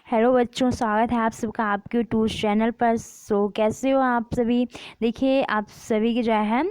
Hello बच्चों, स्वागत है आप सबका आपके टूर्स चैनल पर। कैसे हो आप सभी। देखिए आप सभी की जो है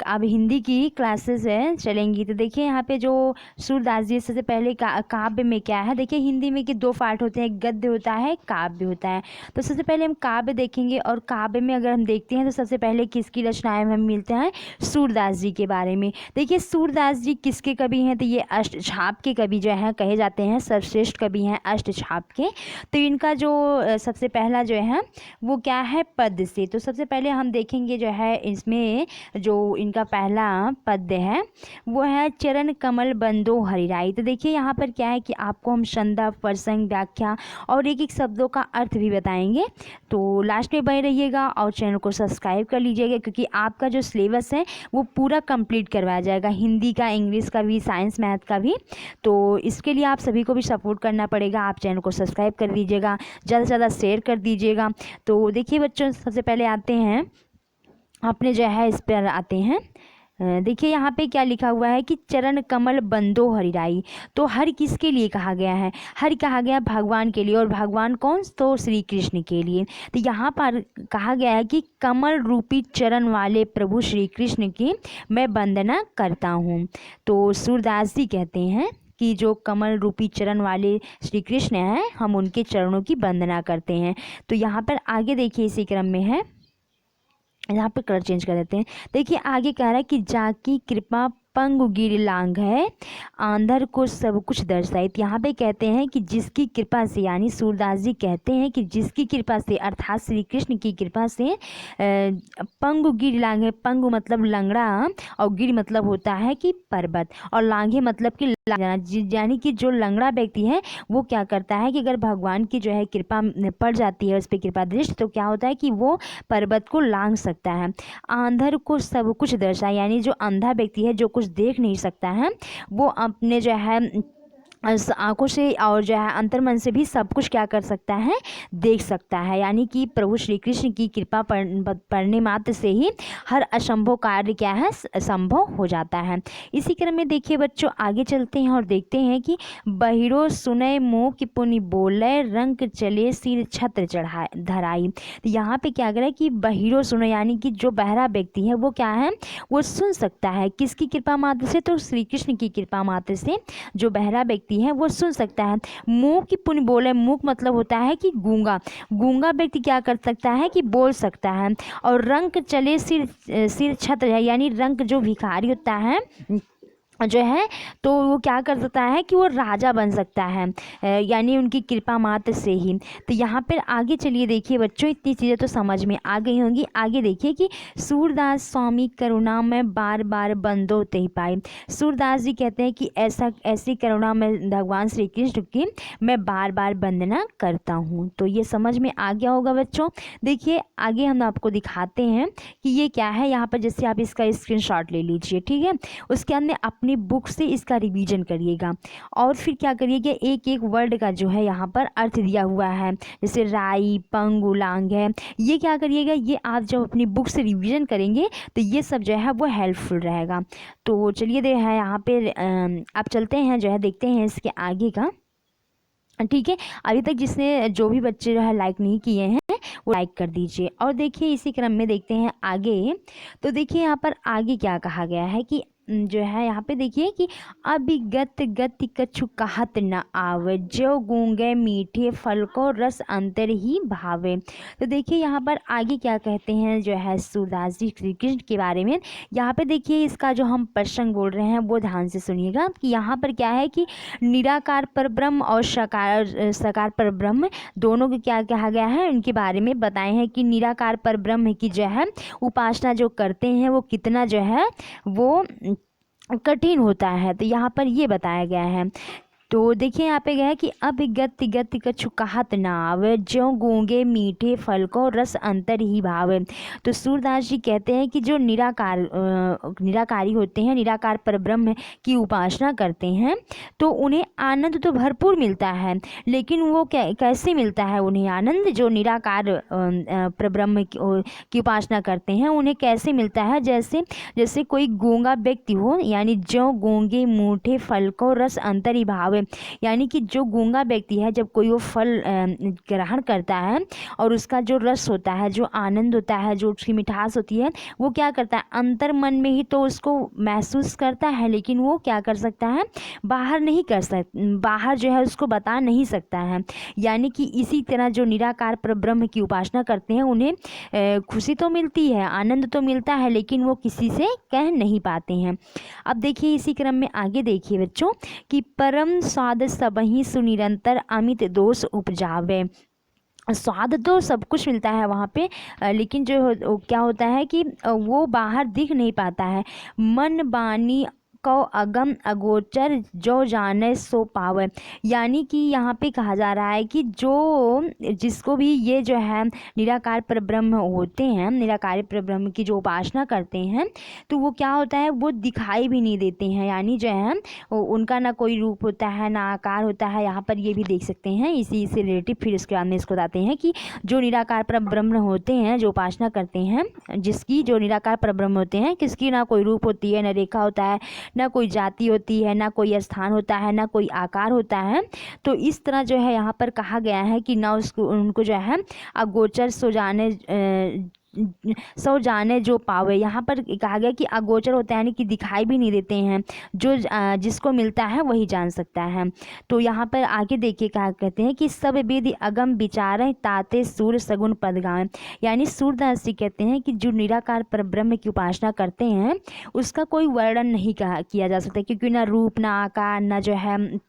अब हिंदी की क्लासेस है चलेंगी। तो देखिए यहाँ पे जो सूरदास जी सबसे पहले काव्य में क्या है। देखिए हिंदी में कि दो पार्ट होते हैं, गद्य होता है, काव्य होता है। तो सबसे पहले हम काव्य देखेंगे और काव्य में अगर हम देखते हैं तो सबसे पहले किसकी रचनाएं हमें मिलते हैं, सूरदास जी के बारे में। देखिए सूरदास जी किसके कवि हैं, तो ये अष्टछाप के कवि जो हैं कहे जाते हैं, सर्वश्रेष्ठ कवि हैं अष्टछाप के। तो इनका जो सबसे पहला जो है वो क्या है, पद्य से। तो सबसे पहले हम देखेंगे जो है इसमें जो इनका पहला पद्य है वो है चरण कमल बंदो हरिराई। तो देखिए यहाँ पर क्या है कि आपको हम संदर्भ, प्रसंग, व्याख्या और एक एक शब्दों का अर्थ भी बताएंगे। तो लास्ट में बने रहिएगा और चैनल को सब्सक्राइब कर लीजिएगा, क्योंकि आपका जो सिलेबस है वो पूरा कंप्लीट करवाया जाएगा, हिंदी का, इंग्लिश का भी, साइंस मैथ का भी। तो इसके लिए आप सभी को भी सपोर्ट करना पड़ेगा। आप चैनल को सब्सक्राइब कर लीजिएगा, ज़्यादा से ज़्यादा शेयर कर दीजिएगा। तो देखिए बच्चों सबसे पहले आते हैं अपने जो है इस पर आते हैं। देखिए यहाँ पे क्या लिखा हुआ है कि चरण कमल बंदो हरिराई। तो हर किसके लिए कहा गया है, हर कहा गया भगवान के लिए। और भगवान कौन, तो श्री कृष्ण के लिए। तो यहाँ पर कहा गया है कि कमल रूपी चरण वाले प्रभु श्री कृष्ण की मैं वंदना करता हूँ। तो सूरदास जी कहते हैं कि जो कमल रूपी चरण वाले श्री कृष्ण हैं हम उनके चरणों की वंदना करते हैं। तो यहाँ पर आगे देखिए इसी क्रम में है, यहाँ पे कलर चेंज कर देते हैं। देखिए आगे कह रहा है कि जाकी कृपा पंगु गिर लांग है, आंधर को सब कुछ दर्शाई। तो यहाँ पे कहते हैं कि जिसकी कृपा से, यानी सूरदास जी कहते हैं कि जिसकी कृपा से अर्थात श्री कृष्ण की कृपा से पंगु गिर लांग है। पंगु मतलब लंगड़ा और गिर मतलब होता है कि पर्वत, और लांघे मतलब कि यानी कि जो लंगड़ा व्यक्ति है वो क्या करता है कि अगर भगवान की जो है कृपा पड़ जाती है, उस पर कृपा दृष्टि, तो क्या होता है कि वो पर्वत को लांघ सकता है। आंधर को सब कुछ दर्शाए, यानी जो अंधा व्यक्ति है जो कुछ देख नहीं सकता है वो अपने जो है आंखों से और जो है अंतर्मन से भी सब कुछ क्या कर सकता है, देख सकता है। यानी कि प्रभु श्री कृष्ण की कृपा पड़ने मात्र से ही हर असंभव कार्य क्या है, संभव हो जाता है। इसी क्रम में देखिए बच्चों आगे चलते हैं और देखते हैं कि बहिरो सुनय मोह कि पुनि बोले, रंग चले सिर छत्र चढ़ाए धराई। तो यहाँ पे क्या कर रहा है कि बहिरो सुनय, यानी कि जो बहरा व्यक्ति है वो क्या है, वो सुन सकता है। किसकी कृपा मात्र से, तो श्री कृष्ण की कृपा मात्र से जो बहरा व्यक्ति है वो सुन सकता है। मुंह की पुण्य बोले, मुख मतलब होता है कि गूंगा, गूंगा व्यक्ति क्या कर सकता है कि बोल सकता है। और रंग चले सिर छत्र है, यानी रंग जो भिखारी होता है जो है तो वो क्या कर सकता है कि वो राजा बन सकता है, यानी उनकी कृपा मात्र से ही। तो यहाँ पर आगे चलिए देखिए बच्चों, इतनी चीज़ें तो समझ में आ गई होंगी। आगे देखिए कि सूरदास स्वामी करुणा में बार बार बंदो तही पाए। सूरदास जी कहते हैं कि ऐसी करुणा में भगवान श्री कृष्ण की मैं बार बार वंदना करता हूँ। तो ये समझ में आ गया होगा बच्चों। देखिए आगे हम आपको दिखाते हैं कि ये क्या है। यहाँ पर जैसे आप इसका स्क्रीनशॉट ले लीजिए, ठीक है। उसके अंदर अपनी बुक से इसका रिवीजन करिएगा और फिर क्या करिएगा, एक एक वर्ड का जो है यहाँ पर अर्थ दिया हुआ है, जैसे राई, पंगु, लांग है। ये क्या करिएगा, ये आप जब अपनी बुक से रिवीजन करेंगे तो ये सब जो है वो हेल्पफुल रहेगा। तो चलिए दे है यहाँ पे आप चलते हैं जो है, देखते हैं इसके आगे का, ठीक है। अभी तक जिसने जो भी बच्चे जो है लाइक नहीं किए हैं वो लाइक कर दीजिए। और देखिए इसी क्रम में देखते हैं आगे। तो देखिए यहाँ पर आगे क्या कहा गया है कि जो है यहाँ पे देखिए कि अभिगत गति कछु कहत न आवे, जो गूंगे मीठे फल को रस अंतर ही भावे। तो देखिए यहाँ पर आगे क्या कहते हैं जो है सूरदास जी श्री कृष्ण के बारे में। यहाँ पे देखिए इसका जो हम प्रसंग बोल रहे हैं वो ध्यान से सुनिएगा कि यहाँ पर क्या है कि निराकार पर ब्रह्म और साकार पर ब्रह्म दोनों को क्या कहा गया है, उनके बारे में बताए हैं कि निराकार पर ब्रह्म की जो है उपासना जो करते हैं वो कितना जो है वो कठिन होता है। तो यहाँ पर ये बताया गया है। तो देखिए यहाँ पे गया है कि अब गति गति कछु कहत ना आवे, ज्यों गूंगे मीठे फल को रस अंतर ही भावे। तो सूरदास जी कहते हैं कि जो निराकारी होते हैं, निराकार परब्रह्म की उपासना करते हैं तो उन्हें आनंद तो भरपूर मिलता है, लेकिन वो कैसे मिलता है उन्हें आनंद, जो निराकार परब्रह्म की उपासना करते हैं उन्हें कैसे मिलता है, जैसे कोई गूंगा व्यक्ति हो, यानी ज्यों गूंगे मीठे फल को रस अंतर ही भावे। उपजावे। यानी कि जो गूंगा व्यक्ति है जब कोई वो फल ग्रहण करता है और उसका जो रस होता है, जो आनंद होता है, जो उसकी मिठास होती है, वो क्या करता है अंतर मन में ही तो उसको महसूस करता है, लेकिन वो क्या कर सकता है बाहर नहीं कर बाहर जो है उसको बता नहीं सकता है। यानी कि इसी तरह जो निराकार परब्रह्म की उपासना करते हैं उन्हें खुशी तो मिलती है, आनंद तो मिलता है, लेकिन वो किसी से कह नहीं पाते हैं। अब देखिए इसी क्रम में आगे देखिए बच्चों कि परम स्वाद सबहि सुनिरंतर अमित दोष उपजावे। स्वाद तो सब कुछ मिलता है वहाँ पे, लेकिन जो क्या होता है कि वो बाहर दिख नहीं पाता है। मन बानी को अगम अगोचर जो जाने सो पावे। यानी कि यहाँ पे कहा जा रहा है कि जो जिसको भी ये जो है निराकार परब्रह्म होते हैं, निराकारी परब्रह्म की जो उपासना करते हैं, तो वो क्या होता है वो दिखाई भी नहीं देते हैं। यानी जो है उनका ना कोई रूप होता है ना आकार होता है। यहाँ पर ये भी देख सकते हैं इसी से रिलेटिव। फिर इसके बाद में इसको बताते हैं कि जो निराकार परब्रह्म होते हैं, जो उपासना करते हैं, जिसकी जो निराकार परब्रह्म होते हैं, किसकी ना कोई रूप होती है, ना रेखा होता है, ना कोई जाति होती है, ना कोई स्थान होता है, ना कोई आकार होता है। तो इस तरह जो है यहाँ पर कहा गया है कि ना उसको उनको जो है अगोचर सो जाने जो पावे। यहाँ पर कहा गया कि अगोचर होता है यानी कि दिखाई भी नहीं देते हैं, जो जिसको मिलता है वही जान सकता है। तो यहाँ पर आगे देखिए क्या कहते हैं कि सब विधि अगम विचार ताते सूर्य सगुन पद गाएं। यानी सूरदास जी कहते हैं कि जो निराकार परब्रह्म की उपासना करते हैं उसका कोई वर्णन नहीं किया जा सकता, क्योंकि ना रूप ना आकार ना जो है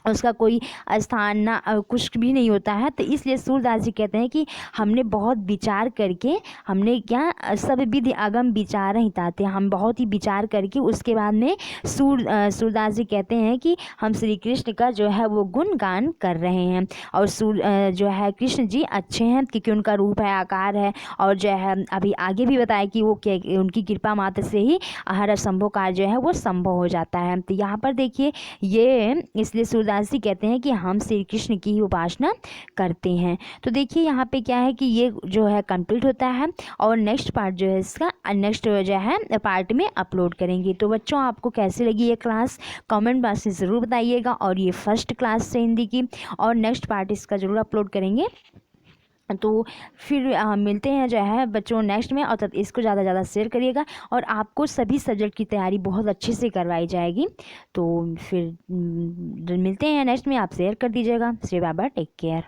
उसका कोई स्थान ना कुछ भी नहीं होता है। तो इसलिए सूरदास जी कहते हैं कि हमने बहुत विचार करके हमने क्या सब विधि अगम विचार ही ताते, हम बहुत ही विचार करके उसके बाद में सूरदास जी कहते हैं कि हम श्री कृष्ण का जो है वो गुणगान कर रहे हैं। और जो है कृष्ण जी अच्छे हैं क्योंकि उनका रूप है, आकार है, और जो है अभी आगे भी बताया कि वो क्या उनकी कृपा मात्र से ही हर असंभव कार्य जो है वो संभव हो जाता है। तो यहाँ पर देखिए ये इसलिए सूरदास जी कहते हैं कि हम श्री कृष्ण की ही उपासना करते हैं। तो देखिए यहाँ पे क्या है कि ये जो है कंप्लीट होता है और नेक्स्ट पार्ट जो है इसका नेक्स्ट जो है पार्ट में अपलोड करेंगे। तो बच्चों आपको कैसी लगी ये क्लास कमेंट बॉक्स में ज़रूर बताइएगा। और ये फर्स्ट क्लास से हिंदी की, और नेक्स्ट पार्ट इसका ज़रूर अपलोड करेंगे। तो फिर मिलते हैं जो है बच्चों नेक्स्ट में। और तब इसको ज़्यादा से ज़्यादा शेयर करिएगा और आपको सभी सब्जेक्ट की तैयारी बहुत अच्छे से करवाई जाएगी। तो फिर मिलते हैं नेक्स्ट में, आप शेयर कर दीजिएगा। Bye bye, take care.